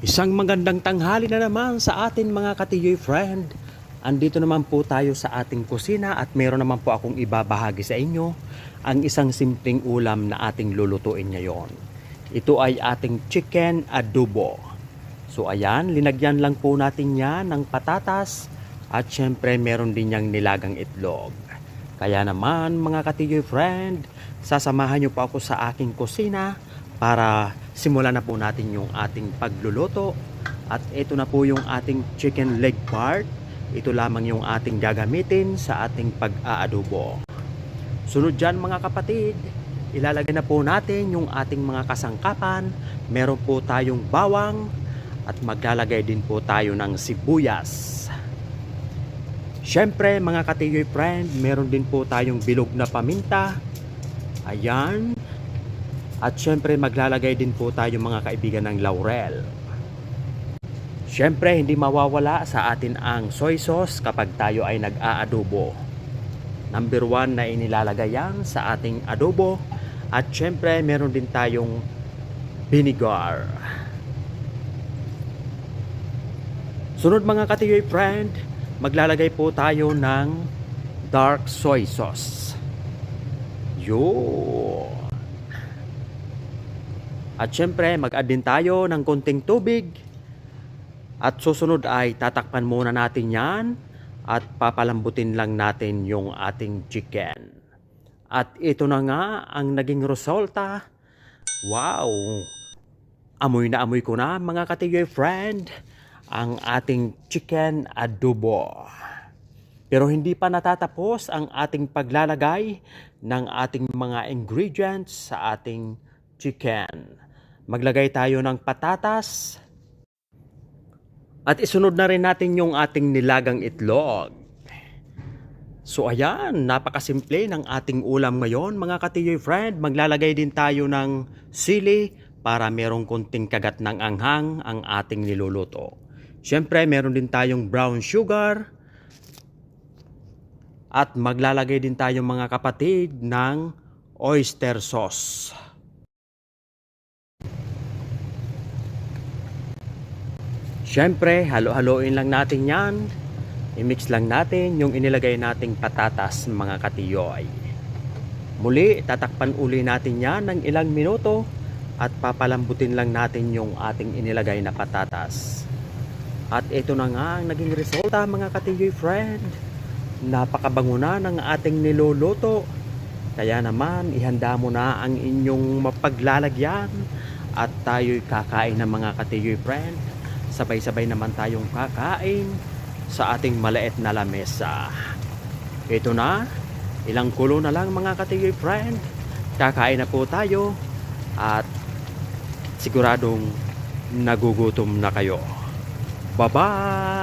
Isang magandang tanghali na naman sa atin mga katiyoy friend. Andito naman po tayo sa ating kusina at meron naman po akong ibabahagi sa inyo ang isang simpleng ulam na ating lulutuin ngayon. Ito ay ating chicken adobo. So ayan, linagyan lang po natin yan ng patatas at syempre meron din niyang nilagang itlog. Kaya naman mga katiyoy friend, sasamahan niyo po ako sa aking kusina para simulan na po natin yung ating pagluluto. At ito na po yung ating chicken leg part. Ito lamang yung ating gagamitin sa ating pag-aadobo. Sunod dyan mga kapatid, ilalagay na po natin yung ating mga kasangkapan. Meron po tayong bawang at maglalagay din po tayo ng sibuyas. Syempre mga katiyoy friend, meron din po tayong bilog na paminta. Ayan. At syempre maglalagay din po tayo mga kaibigan ng laurel. Syempre hindi mawawala sa atin ang soy sauce kapag tayo ay nag-aadobo. Number 1 na inilalagay yan sa ating adobo. At syempre meron din tayong vinegar. Sunod mga katiyoy friend, maglalagay po tayo ng dark soy sauce. Yun. At syempre mag-add din tayo ng konting tubig. At susunod ay tatakpan muna natin yan at papalambutin lang natin yung ating chicken. At ito na nga ang naging resulta. Wow! Amoy na amoy ko na mga katiyoy friend ang ating chicken adobo. Pero hindi pa natatapos ang ating paglalagay ng ating mga ingredients sa ating chicken. Maglagay tayo ng patatas. At isunod na rin natin yung ating nilagang itlog. So ayan, napakasimple ng ating ulam ngayon mga katiyoy friend. Maglalagay din tayo ng sili para merong konting kagat ng anghang ang ating niluluto. Siyempre meron din tayong brown sugar. At maglalagay din tayo mga kapatid ng oyster sauce. Siyempre, halo-haloin lang natin yan. I-mix lang natin yung inilagay nating patatas mga katiyoy. Muli, tatakpan uli natin yan ng ilang minuto at papalambutin lang natin yung ating inilagay na patatas. At ito na nga ang naging resulta mga katiyoy friend. Napakabango na ng ating niluluto. Kaya naman, ihanda mo na ang inyong mapaglalagyan at tayo'y kakain ng mga katiyoy friend. Sabay-sabay naman tayong kakain sa ating maliit na lamesa. Ito na, ilang kulo na lang mga katiyoy friend. Kakain na po tayo at siguradong nagugutom na kayo. Bye-bye!